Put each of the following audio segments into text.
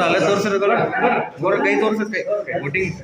ಅಲ್ಲೇ ತೋರಿಸಿರೋ ಗೋಡ ಕೈ ತೋರಿಸುತ್ತೆ ವೋಟಿಂಗ್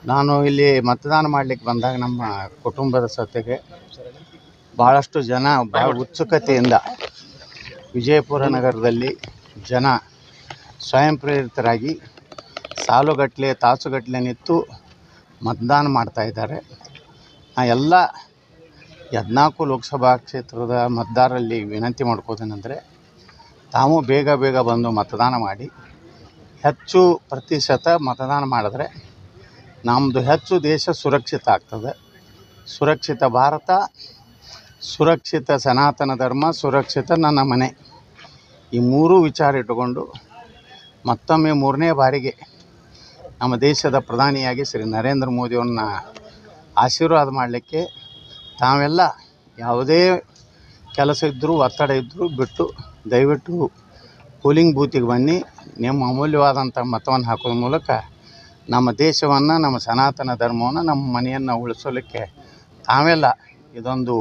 ನಾನು ಇಲ್ಲಿ ಮತದಾನ ಮಾಡಲಿಕ್ಕೆ ಬಂದಾಗ ನಮ್ಮ ಕುಟುಂಬದ ಜೊತೆಗೆ ಭಾಳಷ್ಟು ಜನ ಭಾಳ ಉತ್ಸುಕತೆಯಿಂದ ವಿಜಯಪುರ ನಗರದಲ್ಲಿ ಜನ ಸ್ವಯಂ ಪ್ರೇರಿತರಾಗಿ ಸಾಲುಗಟ್ಟಲೆ ತಾಸುಗಟ್ಟಲೆ ನಿಂತು ಮತದಾನ ಮಾಡ್ತಾಯಿದ್ದಾರೆ. ಎಲ್ಲ 14 ಲೋಕಸಭಾ ಕ್ಷೇತ್ರದ ಮತದಾರರಲ್ಲಿ ವಿನಂತಿ ಮಾಡ್ಕೋದೇನೆಂದರೆ ತಾವು ಬೇಗ ಬೇಗ ಬಂದು ಮತದಾನ ಮಾಡಿ ಹೆಚ್ಚು ಪ್ರತಿಶತ ಮತದಾನ ಮಾಡಿದ್ರೆ ನಮ್ಮದು ಹೆಚ್ಚು ದೇಶ ಸುರಕ್ಷಿತ ಆಗ್ತದೆ. ಸುರಕ್ಷಿತ ಭಾರತ, ಸುರಕ್ಷಿತ ಸನಾತನ ಧರ್ಮ, ಸುರಕ್ಷಿತ ನನ್ನ ಮನೆ, ಈ ಮೂರೂ ವಿಚಾರ ಇಟ್ಟುಕೊಂಡು ಮತ್ತೊಮ್ಮೆ 3ನೇ ಬಾರಿಗೆ ನಮ್ಮ ದೇಶದ ಪ್ರಧಾನಿಯಾಗಿ ಶ್ರೀ ನರೇಂದ್ರ ಮೋದಿಯವ್ರನ್ನ ಆಶೀರ್ವಾದ ಮಾಡಲಿಕ್ಕೆ ತಾವೆಲ್ಲ ಯಾವುದೇ ಕೆಲಸ ಇದ್ದರೂ ಒತ್ತಡ ಇದ್ದರೂ ಬಿಟ್ಟು ದಯವಿಟ್ಟು ಪೋಲಿಂಗ್ ಬೂತಿಗೆ ಬನ್ನಿ. ನಿಮ್ಮ ಅಮೂಲ್ಯವಾದಂಥ ಮತವನ್ನು ಹಾಕೋದ್ರ ಮೂಲಕ ನಮ್ಮ ದೇಶವನ್ನು, ನಮ್ಮ ಸನಾತನ ಧರ್ಮವನ್ನು, ನಮ್ಮ ಮನೆಯನ್ನು ಉಳಿಸಲಿಕ್ಕೆ ತಾವೆಲ್ಲ ಇದೊಂದು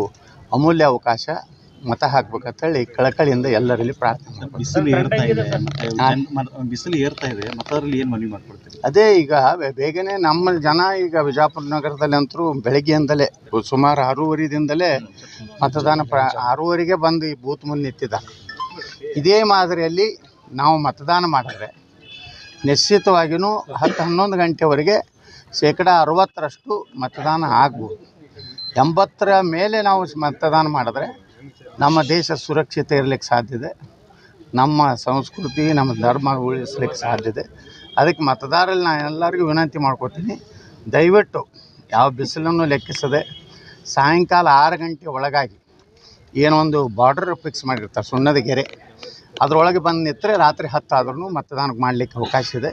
ಅಮೂಲ್ಯ ಅವಕಾಶ. ಮತ ಹಾಕ್ಬೇಕಂತೇಳಿ ಕಳಕಳಿಯಿಂದ ಎಲ್ಲರಲ್ಲಿ ಪ್ರಾರ್ಥನೆ. ಬಿಸಿಲು ಏರ್ತಾ ಇದೆ ಮತದಾರರಲ್ಲಿ ಏನು ಮನವಿ ಮಾಡ್ಕೊಡ್ತೀವಿ? ಅದೇ ಈಗ ಬೇಗನೆ ನಮ್ಮ ಜನ ಈಗ ವಿಜಯಪುರ ನಗರದಲ್ಲಿ ಅಂತರೂ ಬೆಳಗ್ಗೆಯಿಂದಲೇ ಸುಮಾರು 6:30ದಿಂದಲೇ ಮತದಾನ 6:30ಗೆ ಬಂದು ಈ ಬೂತ್ ಮುಂದೆ ನಿಂತಿದ್ದಾರೆ. ಇದೇ ಮಾದರಿಯಲ್ಲಿ ನಾವು ಮತದಾನ ಮಾಡಿದ್ರೆ ನಿಶ್ಚಿತವಾಗಿಯೂ 10-11 ಗಂಟೆವರೆಗೆ 60% ಮತದಾನ ಆಗ್ಬೋದು. 80ರ ಮೇಲೆ ನಾವು ಮತದಾನ ಮಾಡಿದ್ರೆ ನಮ್ಮ ದೇಶ ಸುರಕ್ಷಿತ ಇರಲಿಕ್ಕೆ ಸಾಧ್ಯತೆ, ನಮ್ಮ ಸಂಸ್ಕೃತಿ, ನಮ್ಮ ಧರ್ಮ ಉಳಿಸ್ಲಿಕ್ಕೆ ಸಾಧ್ಯತೆ. ಅದಕ್ಕೆ ಮತದಾರರಲ್ಲಿ ನಾನು ಎಲ್ಲರಿಗೂ ವಿನಂತಿ ಮಾಡ್ಕೊತೀನಿ, ದಯವಿಟ್ಟು ಯಾವ ಬಿಸಿಲನ್ನು ಲೆಕ್ಕಿಸದೆ ಸಾಯಂಕಾಲ 6 ಗಂಟೆ ಒಳಗಾಗಿ ಏನೊಂದು ಬಾರ್ಡರ್ ಫಿಕ್ಸ್ ಮಾಡಿರ್ತಾರೆ ಸುಣ್ಣದ ಗೆರೆ, ಅದರೊಳಗೆ ಬಂದು ನಿಂತರೆ ರಾತ್ರಿ 10 ಆದ್ರೂ ಮತದಾನ ಮಾಡಲಿಕ್ಕೆ ಅವಕಾಶ ಇದೆ.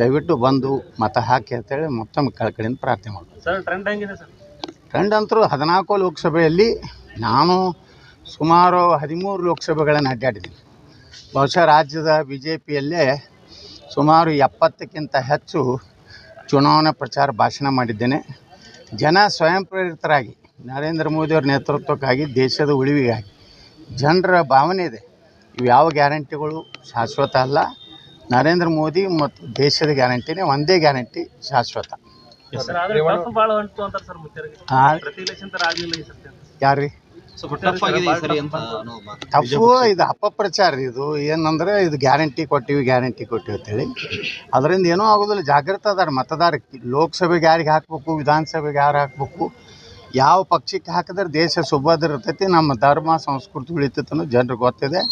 ದಯವಿಟ್ಟು ಬಂದು ಮತ ಹಾಕಿ ಅಂತೇಳಿ ಮತ್ತೊಮ್ಮೆ ಕಳಕಳಿಯಿಂದ ಪ್ರಾರ್ಥನೆ ಮಾಡ್ಬೋದು. ಸರ್ ಟ್ರೆಂಡ್ ಹೆಂಗಿದೆ ಸರ್? ಟ್ರೆಂಡ್ ಅಂತರೂ 14 ಲೋಕಸಭೆಯಲ್ಲಿ ನಾನು ಸುಮಾರು 13 ಲೋಕಸಭೆಗಳನ್ನು ಅಡ್ಡಾಡಿದ್ದೀನಿ. ಬಹುಶಃ ರಾಜ್ಯದ BJPಯಲ್ಲೇ ಸುಮಾರು 70ಕ್ಕಿಂತ ಹೆಚ್ಚು ಚುನಾವಣಾ ಪ್ರಚಾರ ಭಾಷಣ ಮಾಡಿದ್ದೇನೆ. ಜನ ಸ್ವಯಂ ಪ್ರೇರಿತರಾಗಿ ನರೇಂದ್ರ ಮೋದಿಯವ್ರ ನೇತೃತ್ವಕ್ಕಾಗಿ, ದೇಶದ ಉಳಿವಿಗಾಗಿ ಜನರ ಭಾವನೆ ಇದೆ. ಇವು ಯಾವ ಗ್ಯಾರಂಟಿಗಳು ಶಾಶ್ವತ ಅಲ್ಲ. ನರೇಂದ್ರ ಮೋದಿ ಮತ್ತು ದೇಶದ ಗ್ಯಾರಂಟಿನೇ ಒಂದೇ ಗ್ಯಾರಂಟಿ ಶಾಶ್ವತ. ಯಾರು ರೀ ಟಫು? ಇದು ಅಪಪ್ರಚಾರ. ಇದು ಏನಂದರೆ ಇದು ಗ್ಯಾರಂಟಿ ಕೊಟ್ಟಿವಿ ಅಂತೇಳಿ ಅದರಿಂದ ಏನೂ ಆಗೋದಿಲ್ಲ. ಜಾಗೃತ ಅದಾರ ಮತದಾರಕ್ಕೆ. ಲೋಕಸಭೆಗೆ ಯಾರಿಗೆ ಹಾಕಬೇಕು, ವಿಧಾನಸಭೆಗೆ ಯಾರು ಹಾಕಬೇಕು, ಯಾವ ಪಕ್ಷಕ್ಕೆ ಹಾಕಿದ್ರೆ ದೇಶ ಸುಭದ್ರ ಇರ್ತೈತಿ, ನಮ್ಮ ಧರ್ಮ ಸಂಸ್ಕೃತಿ ಉಳಿತೈತೆ ಅನ್ನೋ ಜನರಿಗೆ ಗೊತ್ತಿದೆ.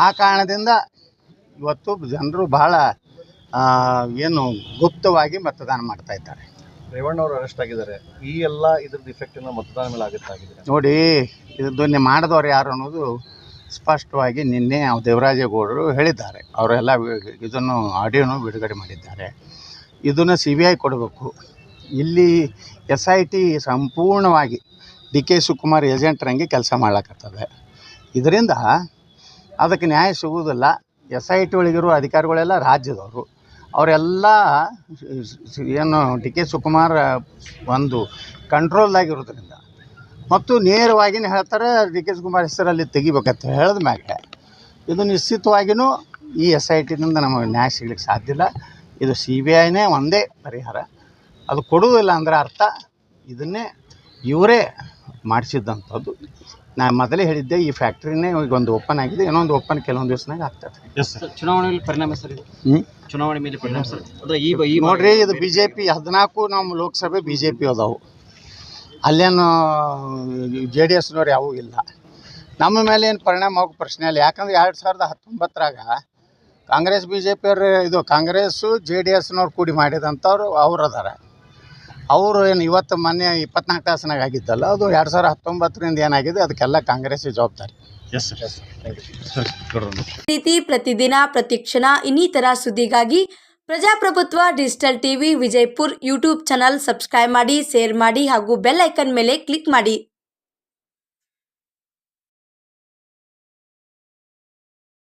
ಆ ಕಾರಣದಿಂದ ಇವತ್ತು ಜನರು ಭಾಳ ಏನು ಗುಪ್ತವಾಗಿ ಮತದಾನ ಮಾಡ್ತಾಯಿದ್ದಾರೆ. ರೇವಣ್ಣವರು ಅರೆಸ್ಟ್ ಆಗಿದ್ದಾರೆ. ಈ ಎಲ್ಲ ಇದ್ರದ್ದು ಇಫೆಕ್ಟಿನ ಮತದಾನ ಮೇಲೆ ಆಗಿದೆ ನೋಡಿ. ಇದನ್ನು ಮಾಡಿದವರು ಯಾರು ಅನ್ನೋದು ಸ್ಪಷ್ಟವಾಗಿ ನಿನ್ನೆ ದೇವರಾಜೇಗೌಡರು ಹೇಳಿದ್ದಾರೆ. ಅವರೆಲ್ಲ ಇದನ್ನು ಆಡಿಯೋನು ಬಿಡುಗಡೆ ಮಾಡಿದ್ದಾರೆ. ಇದನ್ನು CBI ಕೊಡಬೇಕು. ಇಲ್ಲಿ SIT ಸಂಪೂರ್ಣವಾಗಿ DK ಶಿವಕುಮಾರ್ ಏಜೆಂಟ್ರಂಗೆ ಕೆಲಸ ಮಾಡ್ಲಿಕ್ಕತ್ತದೆ. ಇದರಿಂದ ಅದಕ್ಕೆ ನ್ಯಾಯ ಸಿಗುವುದಿಲ್ಲ. SIT ಒಳಗಿರೋ ಅಧಿಕಾರಿಗಳೆಲ್ಲ ರಾಜ್ಯದವರು. ಅವರೆಲ್ಲ ಏನು DK ಶಿವಕುಮಾರ್ ಒಂದು ಕಂಟ್ರೋಲ್ದಾಗಿರೋದ್ರಿಂದ ಮತ್ತು ನೇರವಾಗಿಯೇ ಹೇಳ್ತಾರೆ DK ಶಿವಕುಮಾರ್ ಹೆಸರಲ್ಲಿ ತೆಗಿಬೇಕಂತ ಹೇಳಿದ ಮ್ಯಾಗೆ ಇದು ನಿಶ್ಚಿತವಾಗಿಯೂ ಈ SITನಿಂದ ನಮಗೆ ನ್ಯಾಯ ಸಿಗ್ಲಿಕ್ಕೆ ಸಾಧ್ಯ ಇಲ್ಲ. ಇದು CBIನೇ ಒಂದೇ ಪರಿಹಾರ. ಅದು ಕೊಡುವುದಿಲ್ಲ ಅಂದರೆ ಅರ್ಥ ಇದನ್ನೇ ಇವರೇ ಮಾಡಿಸಿದ್ದಂಥದ್ದು. ನಾನು ಮೊದಲೇ ಹೇಳಿದ್ದೆ, ಈ ಫ್ಯಾಕ್ಟ್ರಿನೇ ಈಗ ಒಂದು ಓಪನ್ ಆಗಿದೆ, ಇನ್ನೊಂದು ಓಪನ್ ಕೆಲವೊಂದು ದಿವಸನಾಗ ಆಗ್ತದೆ. ಚುನಾವಣೆ ಮೇಲೆ ಪರಿಣಾಮ ಸರ್ ಇದು? ಚುನಾವಣೆ ಮೇಲೆ ಪರಿಣಾಮ ಸರ್ ಅಂದ್ರೆ ಈ ನೋಡ್ರಿ, ಇದು BJP 14 ನಮ್ಮ ಲೋಕಸಭೆ BJP ಅದಾವು, ಅಲ್ಲೇನು JDSನವ್ರು ಯಾವೂ ಇಲ್ಲ. ನಮ್ಮ ಮೇಲೆ ಏನು ಪರಿಣಾಮ ಆಗೋ ಪ್ರಶ್ನೆ ಇಲ್ಲ. ಯಾಕಂದ್ರೆ 2019ರಾಗ ಕಾಂಗ್ರೆಸ್ BJP ಅವ್ರು ಇದು ಕಾಂಗ್ರೆಸ್ಸು JDSನವ್ರು ಕೂಡಿ ಮಾಡಿದಂಥವ್ರು ಅವ್ರು ಅದಾರ. ಅವರು ಏನು ಇವತ್ತು ಮೊನ್ನೆ 24 ತಾಸಿನಾಗ ಆಗಿದ್ದಲ್ಲ, ಅದು 2019ರಿಂದ ಏನಾಗಿದೆ ಅದಕ್ಕೆಲ್ಲ ಕಾಂಗ್ರೆಸ್ಸೇ ಜವಾಬ್ದಾರಿ. ರೀತಿ ಪ್ರತಿದಿನ ಪ್ರತಿಕ್ಷಣ ಇನ್ನಿತರ ಸುದ್ದಿಗಾಗಿ ಪ್ರಜಾಪ್ರಭುತ್ವ digital TV Vijayapura YouTube channel subscribe ಮಾಡಿ, ಶೇರ್ ಮಾಡಿ ಹಾಗೂ ಬೆಲ್ ಐಕನ್ ಮೇಲೆ ಕ್ಲಿಕ್ ಮಾಡಿ.